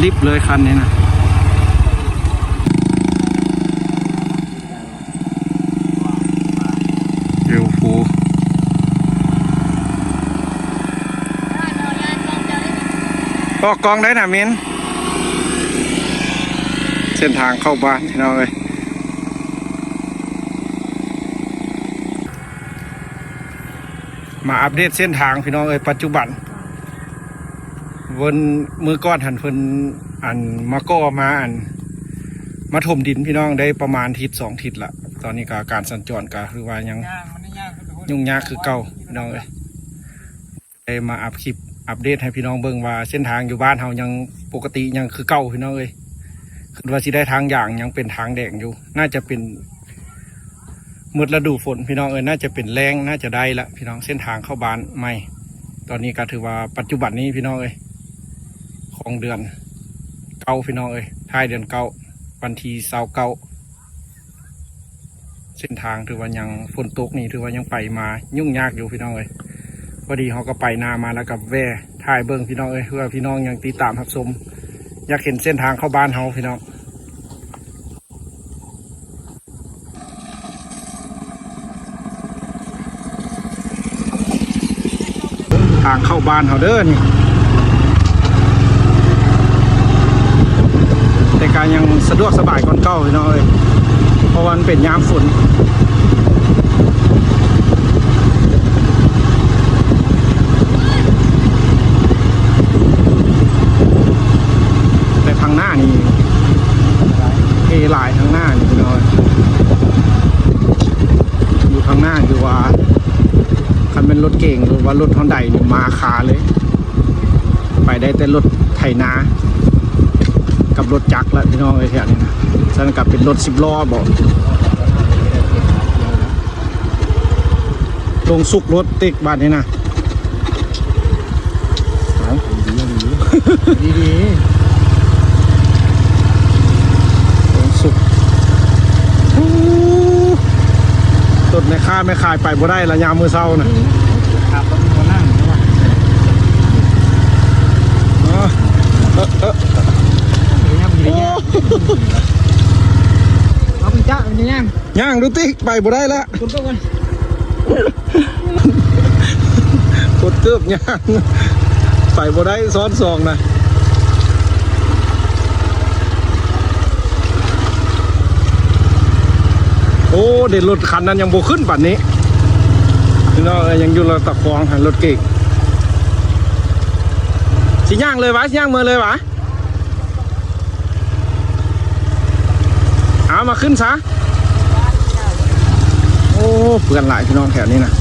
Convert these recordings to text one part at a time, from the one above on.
ลิฟเลยคันนี้นะเร็วฟูออกกองได้นะมินเส้นทางเข้าบ้านที่น้องเลยมาอัปเดตเส้นทางพี่น้องเอ้ยปัจจุบันวันมือก้อนหันเพิ่นมาก็มาถมดินพี่น้องได้ประมาณทิศ2 ทิศละตอนนี้ก็การสัญจรก็คือว่ายังยุ่งยากคือเก่าพี่น้องเอ้ยได้มาอัปเดตให้พี่น้องเบิ่งว่าเส้นทางอยู่บ้านเฮายังปกติยังคือเก่าพี่น้องเอ้ยคือว่าสิได้ทางอย่างยังเป็นทางแดงอยู่น่าจะเป็นมืดฤดูฝนพี่น้องเอ้ยน่าจะเป็นแรงน่าจะได้ละพี่น้องเส้นทางเข้าบ้านใหม่ตอนนี้ก็ถือว่าปัจจุบันนี้พี่น้องเอ้ยของเดือนเก้าพี่น้องเอ้ยท้ายเดือนเก้าวันที่29เส้นทางถือว่ายังฝนตกนี่ถือว่ายังไปมายุ่งยากอยู่พี่น้องเอ้ยพอดีเขาก็ไปนามาแล้วกับแว่ถ่ายเบิ้งพี่น้องเอ้ยเพื่อพี่น้องยังติดตามรับชมอยากเห็นเส้นทางเข้าบ้านเขาพี่น้องทางเข้าบ้านเขาเด้อนี่แต่การยังสะดวกสบายก่อนเก่าพี่น้องเอ้ยเพราะวันเป็นยามฝนแต่ทางหน้านี่เทลายทางหน้านี่พี่น้องอยู่ทางหน้าอยู่ว่าคันเป็นรถเก่งหรือว่ารถฮอนไดนี่มาคาเลยไปได้แต่รถไถนากับรถจักรแล้วพี่น้องไอ้แถวนี้นะฉะนั้นกับเป็นรถ10 ล้อบอกลงสุกรถติ๊กบ้านนี้นะดีลงสุกรถไม่ค่าไม่ขายไปบ่ได้ละยามมือเศร้านะครับต้องมานั่งใช่ป่ะเอาไปจ้าเป็นย่างดูติ๊กไปบ่ได้แล้วคุณก็กันกดเกือบย่างไปบ่ได้ซ้อนซองนะโอ้เด็ดรถคันนั้นยังโบขึ้นป่านนี้พี่น้องยังอยู่ระตะคองหันรถเก่งสิย่างเลยวะสิย่างมือเลยวะเอามาขึ้นซะโอ้เพื่อนหลายพี่น้องแถวนี้นะ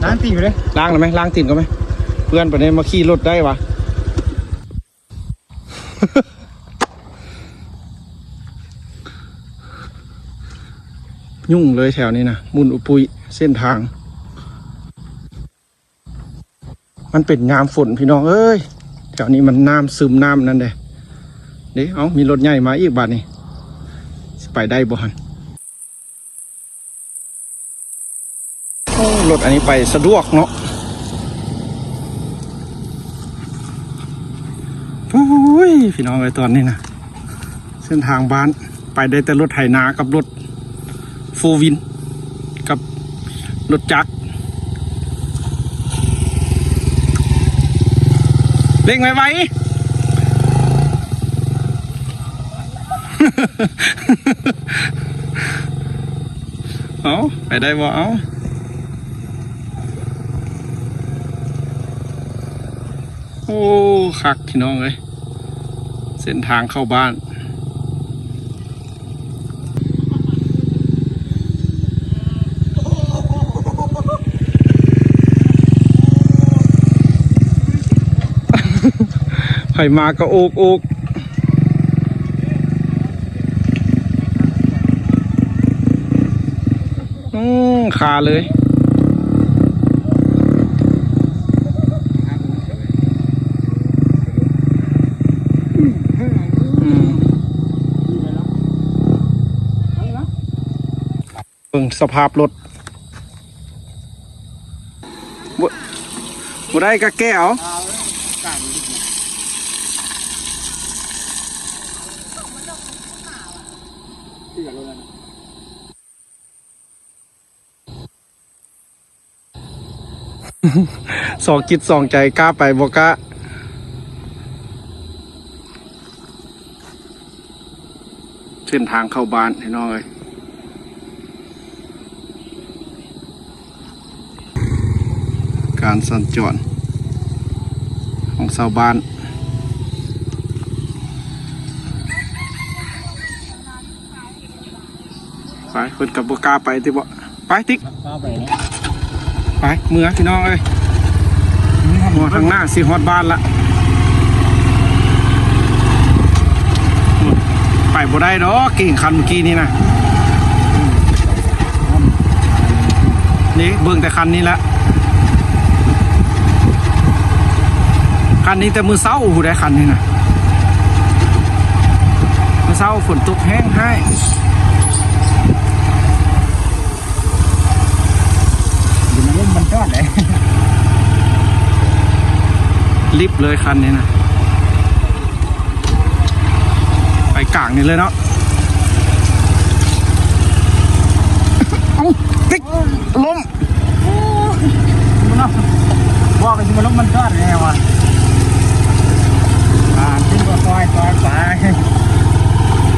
ล้างตีนไปเลยล้างหรือไหมล้างตีนก็ไหมเพื่อนป่านนี้มาขี่รถได้วะยุ่งเลยแถวนี้นะมุนอุปุยเส้นทางมันเป็นยามฝนพี่น้องเอ้ยแถวนี้มันน้ำซึมน้ำนั่นเด้เดี๋ยวเอามีรถใหญ่มาอีกบาทนี่ไปได้บ่ฮันรถอันนี้ไปสะดวกเนาะโอ้ยพี่น้องเอ้ยตอนนี้นะเส้นทางบ้านไปได้แต่รถไถนากับรถโฟวินกับรถจักรเร่งไว้เอาไปได้บ่เอาโอ้คักพี่น้องเลยเส้นทางเข้าบ้านไผ่มาก็โอกขาเลยสภาพรถบ่ได้ก็แก้ว สองจิตสองใจกล้าไปบ่กล้าเส้นทางเข้าบ้านให้น้องเลยการสัญจรของชาวบ้านไปเพิ่นกับบ่กล้าไปติบ่ไปติ๊กไปเมื่อพี่น้องเอ้ยมองทางหน้าสิฮอดบ้านละไปบ่ได้ดอกกิ่งคันเมื่อกี้นี่นะนี่เบิ่งแต่คันนี้ละคันนี้แต่มือเศร้าหูได้คันนี้นะมือเศร้าฝนตกแห้งให้มันจอดเลยลิฟต์เลยคันนี้นะไปกลางนี่เลยเนาะเอ้าติ๊กล้มมันเนาะบอกกันมันล้มมันจอดไงวะขึ้นก็ซอยไป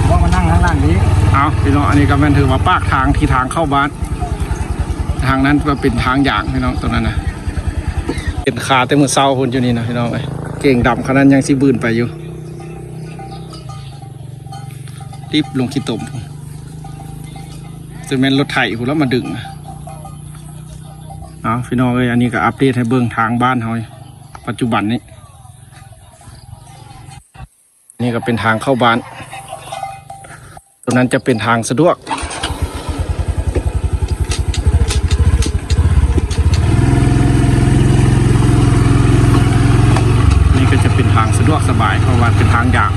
ว่ามานั่งข้างล่างนี้เอาพี่น้องอันนี้ก็เป็นถือว่าปากทางที่ทางเข้าบ้านทางนั้นก็เป็นทางอย่างพี่น้องตรงนั้นนะเป็นขาแต่มือเศร้าคนอยู่นี่นะพี่น้องเก่งดำขนาดยังสิบืนไปอยู่รีบลงขี้ตมจะเป็นรถไถผมแล้วมาดึงเอาพี่น้องอันนี้ก็อัปเดตให้เบื้องทางบ้านเขาปัจจุบันนี้นี่ก็เป็นทางเข้าบ้านตรงนั้นจะเป็นทางสะดวกนี่ก็จะเป็นทางสะดวกสบายเพราะว่าเป็นทางยาง